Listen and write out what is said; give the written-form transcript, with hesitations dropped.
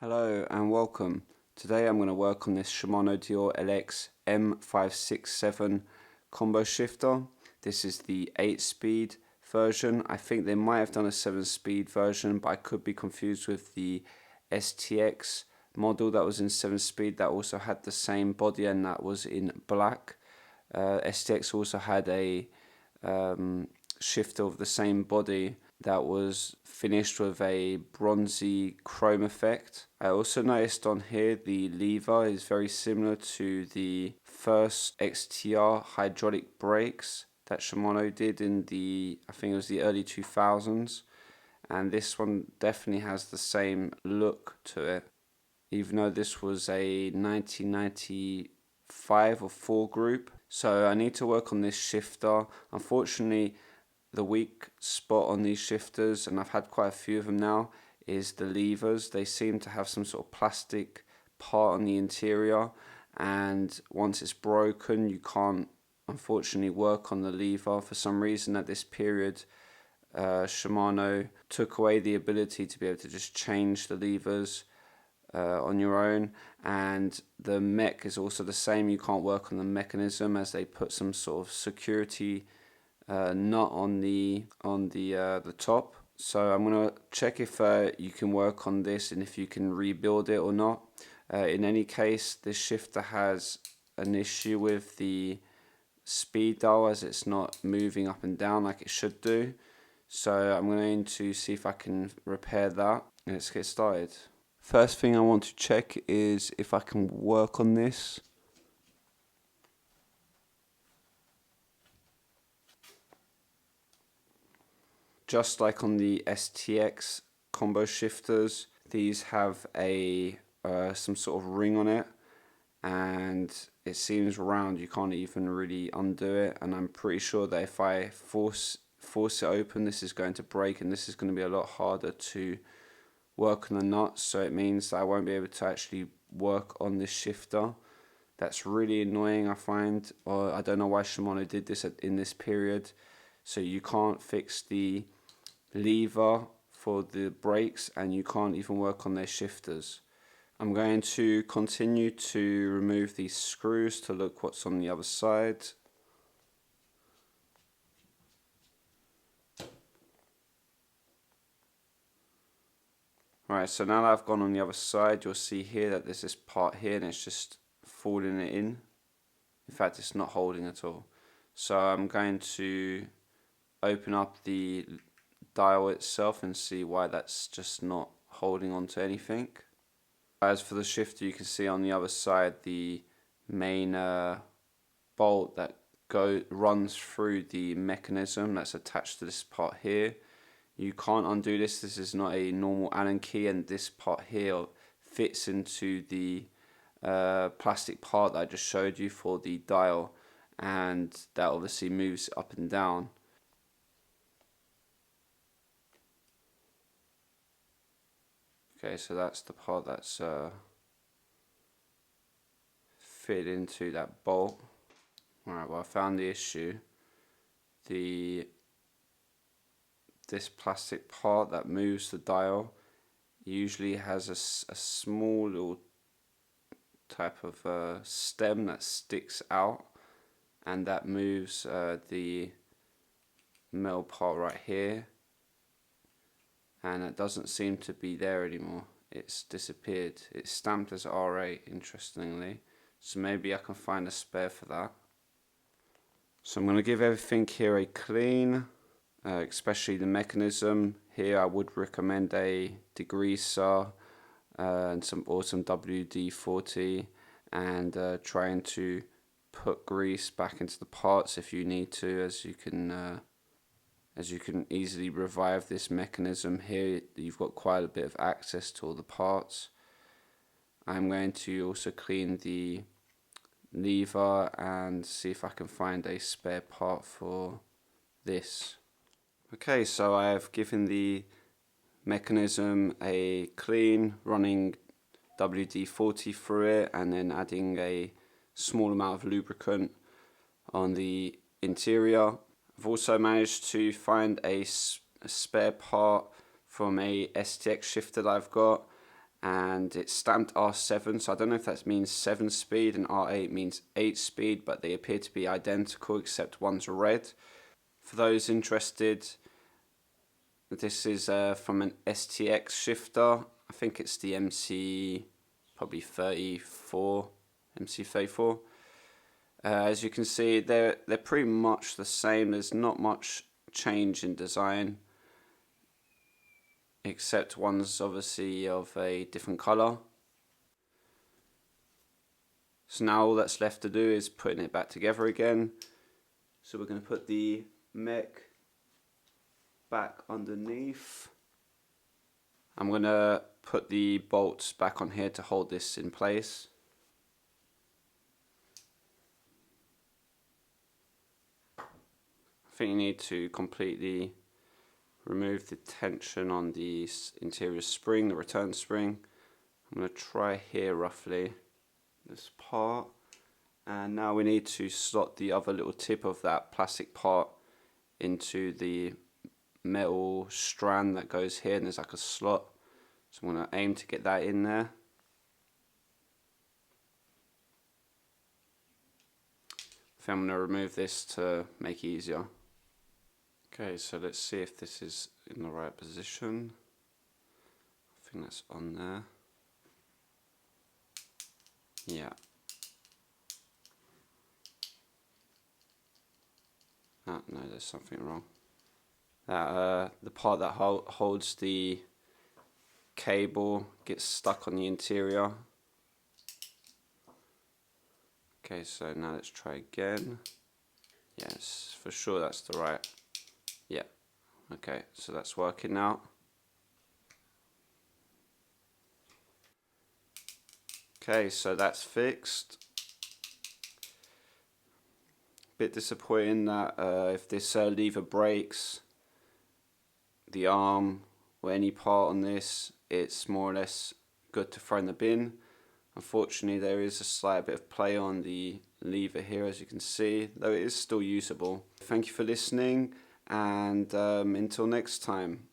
Hello and welcome. Today I'm going to work on this Shimano LX M567 combo shifter. This is the 8-speed version. I think they might have done a 7-speed version, but I could be confused with the STX model that was in 7-speed that also had the same body and that was in black. STX also had a shifter of the same body that was finished with a bronzy chrome effect. I also noticed on here the lever is very similar to the first XTR hydraulic brakes that Shimano did in I think it was the early 2000s, and this one definitely has the same look to it, even though this was a 1995 or 4 group. So I need to work on this shifter. Unfortunately, the weak spot on these shifters, and I've had quite a few of them now, is the levers. They seem to have some sort of plastic part on the interior, and once it's broken you can't unfortunately work on the lever. For some reason at this period Shimano took away the ability to be able to just change the levers on your own, and the mech is also the same. You can't work on the mechanism as they put some sort of security nut on the top. So I'm gonna check if you can work on this and if you can rebuild it or not. In any case, this shifter has an issue with the speed dial, as it's not moving up and down like it should do. So I'm going to see if I can repair that. Let's get started. First thing I want to check is if I can work on this. Just like on the STX combo shifters, these have a some sort of ring on it, and it seems round. You can't even really undo it, and I'm pretty sure that if I force it open, this is going to break, and this is going to be a lot harder to work on the nuts. So it means that I won't be able to actually work on this shifter. That's really annoying, I find. Or I don't know why Shimano did this in this period. So you can't fix the lever for the brakes, and you can't even work on their shifters. I'm going to continue to remove these screws to look what's on the other side. Alright, so now that I've gone on the other side, you'll see here that there's this part here and it's just falling it in. In fact, it's not holding at all. So I'm going to open up the dial itself and see why that's just not holding on to anything. As for the shifter, you can see on the other side the main bolt that runs through the mechanism that's attached to this part here. You can't undo this. This is not a normal Allen key, and this part here fits into the plastic part that I just showed you for the dial, and that obviously moves up and down. Okay, so that's the part that's fit into that bolt. Alright, well, I found the issue. This plastic part that moves the dial usually has a small little type of stem that sticks out, and that moves the metal part right here, and it doesn't seem to be there anymore. It's disappeared. It's stamped as R8, interestingly, so maybe I can find a spare for that. So I'm going to give everything here a clean, especially the mechanism. Here I would recommend a degreaser and some WD-40, and trying to put grease back into the parts if you need to, as you can easily revive this mechanism. Here you've got quite a bit of access to all the parts. I'm going to also clean the lever and see if I can find a spare part for this. Okay, so I have given the mechanism a clean, running WD-40 through it, and then adding a small amount of lubricant on the interior. I've also managed to find a spare part from a STX shifter that I've got, and it's stamped R7, so I don't know if that means 7 speed and R8 means 8 speed, but they appear to be identical except one's red. For those interested, this is from an STX shifter. I think it's the MC probably 34, MC34. As you can see, they're pretty much the same. There's not much change in design, except one's obviously of a different color. So now all that's left to do is putting it back together again. So we're going to put the mech back underneath. I'm going to put the bolts back on here to hold this in place. I think you need to completely remove the tension on the interior spring, the return spring. I'm going to try here roughly, this part. And now we need to slot the other little tip of that plastic part into the metal strand that goes here, and there's like a slot. So I'm going to aim to get that in there. I think I'm going to remove this to make it easier. Okay, so let's see if this is in the right position. I think that's on there. Yeah. Ah, no, there's something wrong. The part that holds the cable gets stuck on the interior. Okay, so now let's try again. Yes, for sure that's the right. Yeah. Okay, so that's working now. Okay, so that's fixed. Bit disappointing that if this lever breaks, the arm or any part on this, it's more or less good to throw in the bin. Unfortunately, there is a slight bit of play on the lever here, as you can see, though it is still usable. Thank you for listening, and until next time.